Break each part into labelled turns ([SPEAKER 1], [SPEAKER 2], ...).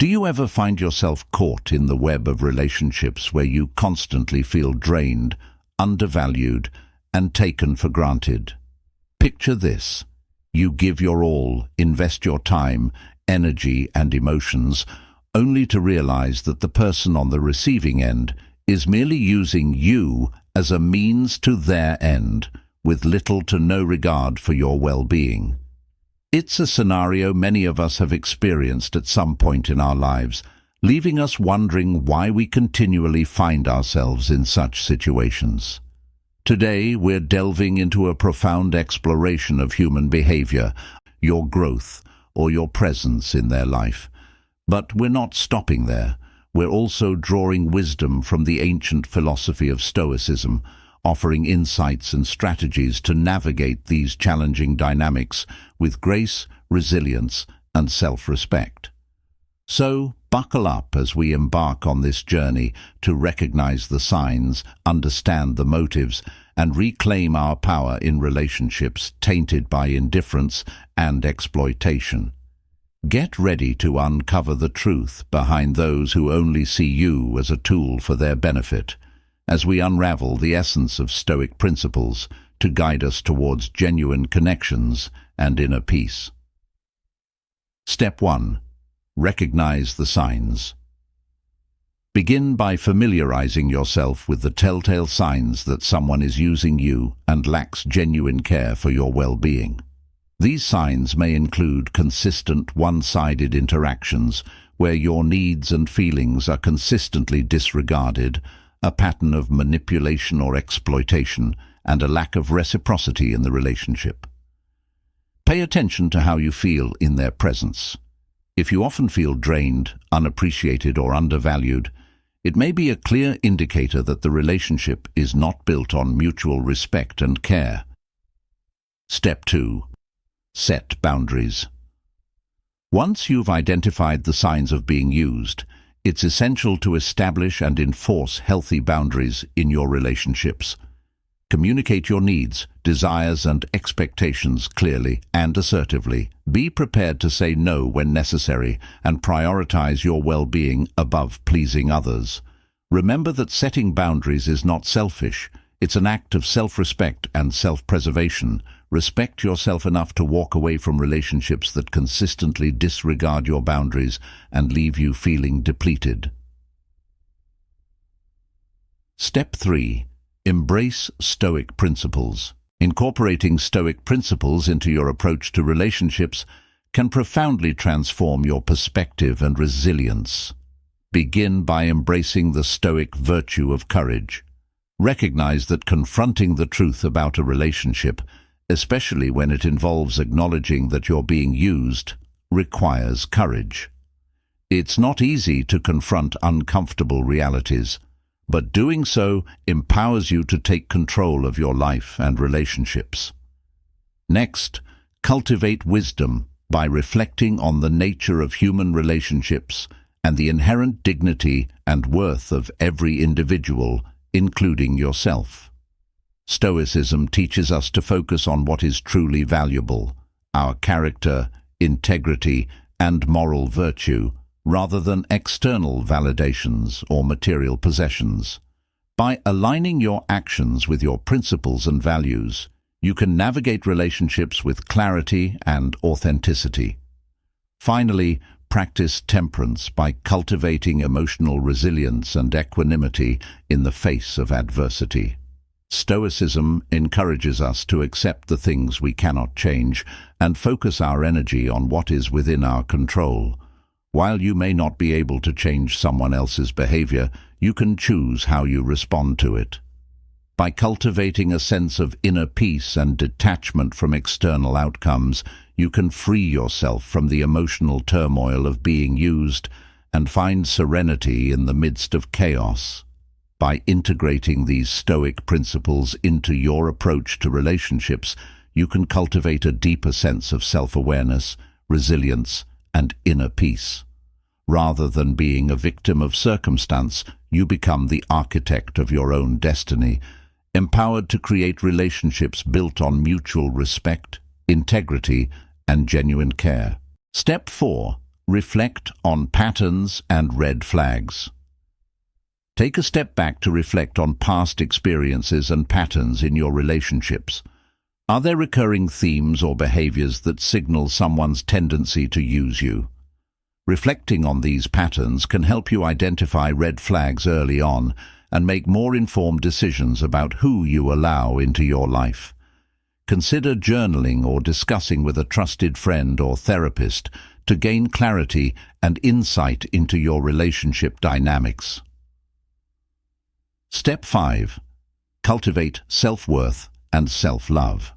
[SPEAKER 1] Do you ever find yourself caught in the web of relationships where you constantly feel drained, undervalued, and taken for granted? Picture this. You give your all, invest your time, energy, and emotions, only to realize that the person on the receiving end is merely using you as a means to their end, with little to no regard for your well-being. It's a scenario many of us have experienced at some point in our lives, leaving us wondering why we continually find ourselves in such situations. Today, we're delving into a profound exploration of human behavior, your growth, or your presence in their life. But we're not stopping there. We're also drawing wisdom from the ancient philosophy of Stoicism, offering insights and strategies to navigate these challenging dynamics with grace, resilience, and self-respect. So, buckle up as we embark on this journey to recognize the signs, understand the motives, and reclaim our power in relationships tainted by indifference and exploitation. Get ready to uncover the truth behind those who only see you as a tool for their benefit, as we unravel the essence of Stoic principles to guide us towards genuine connections and inner peace. Step 1. Recognize the signs. Begin by familiarizing yourself with the telltale signs that someone is using you and lacks genuine care for your well-being. These signs may include consistent one-sided interactions where your needs and feelings are consistently disregarded, a pattern of manipulation or exploitation, and a lack of reciprocity in the relationship. Pay attention to how you feel in their presence. If you often feel drained, unappreciated, or undervalued, it may be a clear indicator that the relationship is not built on mutual respect and care. Step 2. Set boundaries. Once you've identified the signs of being used, it's essential to establish and enforce healthy boundaries in your relationships. Communicate your needs, desires, and expectations clearly and assertively. Be prepared to say no when necessary and prioritize your well-being above pleasing others. Remember that setting boundaries is not selfish. It's an act of self-respect and self-preservation. Respect yourself enough to walk away from relationships that consistently disregard your boundaries and leave you feeling depleted. Step 3. Embrace Stoic principles. Incorporating Stoic principles into your approach to relationships can profoundly transform your perspective and resilience. Begin by embracing the Stoic virtue of courage. Recognize that confronting the truth about a relationship, especially when it involves acknowledging that you're being used, requires courage. It's not easy to confront uncomfortable realities, but doing so empowers you to take control of your life and relationships. Next, cultivate wisdom by reflecting on the nature of human relationships and the inherent dignity and worth of every individual, including yourself. Stoicism teaches us to focus on what is truly valuable, our character, integrity, and moral virtue, rather than external validations or material possessions. By aligning your actions with your principles and values, you can navigate relationships with clarity and authenticity. Finally, practice temperance by cultivating emotional resilience and equanimity in the face of adversity. Stoicism encourages us to accept the things we cannot change and focus our energy on what is within our control. While you may not be able to change someone else's behavior, you can choose how you respond to it. By cultivating a sense of inner peace and detachment from external outcomes, you can free yourself from the emotional turmoil of being used and find serenity in the midst of chaos. By integrating these Stoic principles into your approach to relationships, you can cultivate a deeper sense of self-awareness, resilience, and inner peace. Rather than being a victim of circumstance, you become the architect of your own destiny, empowered to create relationships built on mutual respect, integrity, and genuine care. Step 4. reflect on patterns and red flags. Take a step back to reflect on past experiences and patterns in your relationships. Are there recurring themes or behaviors that signal someone's tendency to use you? Reflecting on these patterns can help you identify red flags early on and make more informed decisions about who you allow into your life. Consider journaling or discussing with a trusted friend or therapist to gain clarity and insight into your relationship dynamics. Step 5. Cultivate self-worth and self-love.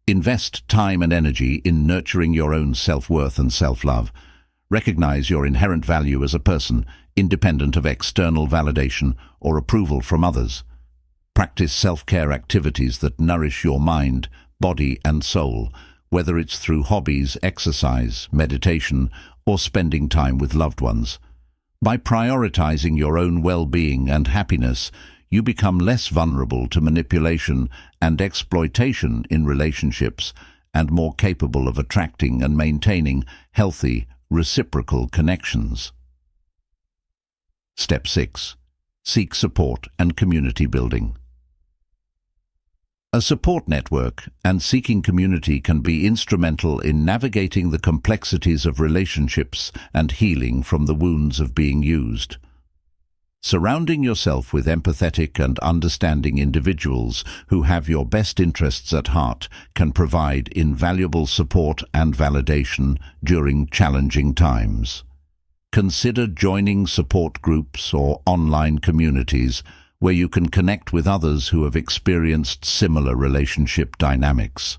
[SPEAKER 1] Invest time and energy in nurturing your own self-worth and self-love. Recognize your inherent value as a person, independent of external validation or approval from others. Practice self-care activities that nourish your mind, body and soul, whether it's through hobbies, exercise, meditation, or spending time with loved ones. By prioritizing your own well-being and happiness, you become less vulnerable to manipulation and exploitation in relationships and more capable of attracting and maintaining healthy, reciprocal connections. Step 6. Seek support and community building. A support network and seeking community can be instrumental in navigating the complexities of relationships and healing from the wounds of being used. Surrounding yourself with empathetic and understanding individuals who have your best interests at heart can provide invaluable support and validation during challenging times. Consider joining support groups or online communities where you can connect with others who have experienced similar relationship dynamics.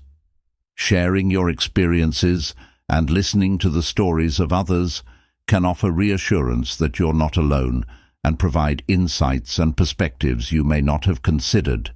[SPEAKER 1] Sharing your experiences and listening to the stories of others can offer reassurance that you're not alone and provide insights and perspectives you may not have considered.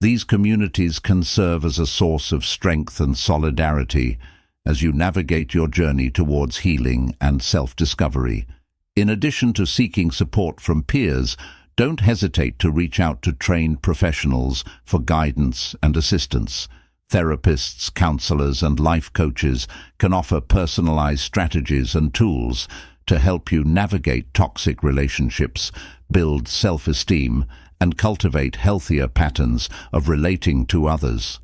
[SPEAKER 1] These communities can serve as a source of strength and solidarity as you navigate your journey towards healing and self-discovery. In addition to seeking support from peers, don't hesitate to reach out to trained professionals for guidance and assistance. Therapists, counselors, and life coaches can offer personalized strategies and tools to help you navigate toxic relationships, build self-esteem, and cultivate healthier patterns of relating to others.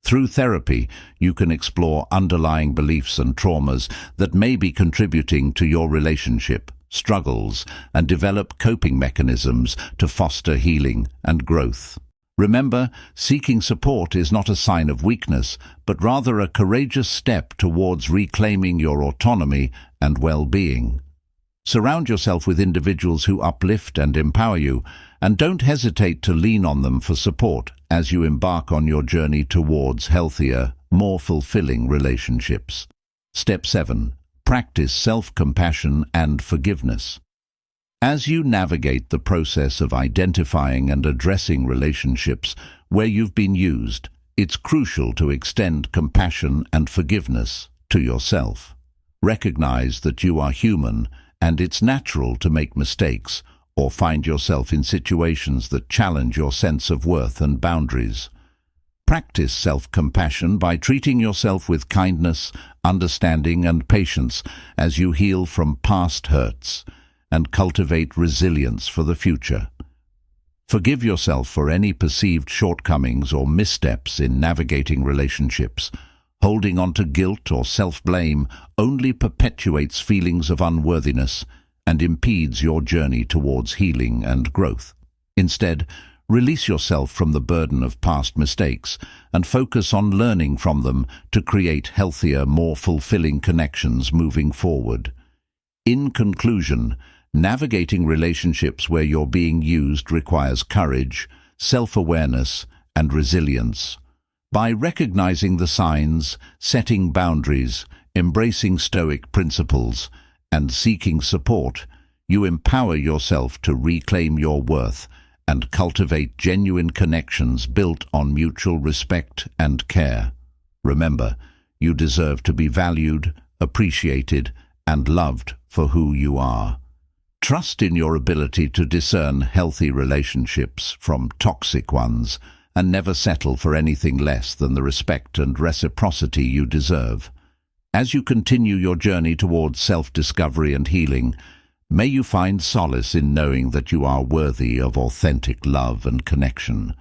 [SPEAKER 1] Through therapy, you can explore underlying beliefs and traumas that may be contributing to your relationship struggles and develop coping mechanisms to foster healing and growth. Remember, seeking support is not a sign of weakness, but rather a courageous step towards reclaiming your autonomy and well-being. Surround yourself with individuals who uplift and empower you, and don't hesitate to lean on them for support as you embark on your journey towards healthier, more fulfilling relationships. Step 7. Practice self-compassion and forgiveness. As you navigate the process of identifying and addressing relationships where you've been used, it's crucial to extend compassion and forgiveness to yourself. Recognize that you are human and it's natural to make mistakes or find yourself in situations that challenge your sense of worth and boundaries. Practice self-compassion by treating yourself with kindness, understanding, and patience as you heal from past hurts and cultivate resilience for the future. Forgive yourself for any perceived shortcomings or missteps in navigating relationships. Holding on to guilt or self-blame only perpetuates feelings of unworthiness and impedes your journey towards healing and growth. Instead, release yourself from the burden of past mistakes and focus on learning from them to create healthier, more fulfilling connections moving forward. In conclusion, navigating relationships where you're being used requires courage, self-awareness, and resilience. By recognizing the signs, setting boundaries, embracing Stoic principles, and seeking support, you empower yourself to reclaim your worth and cultivate genuine connections built on mutual respect and care. Remember, you deserve to be valued, appreciated, and loved for who you are. Trust in your ability to discern healthy relationships from toxic ones and never settle for anything less than the respect and reciprocity you deserve. As you continue your journey towards self-discovery and healing, may you find solace in knowing that you are worthy of authentic love and connection.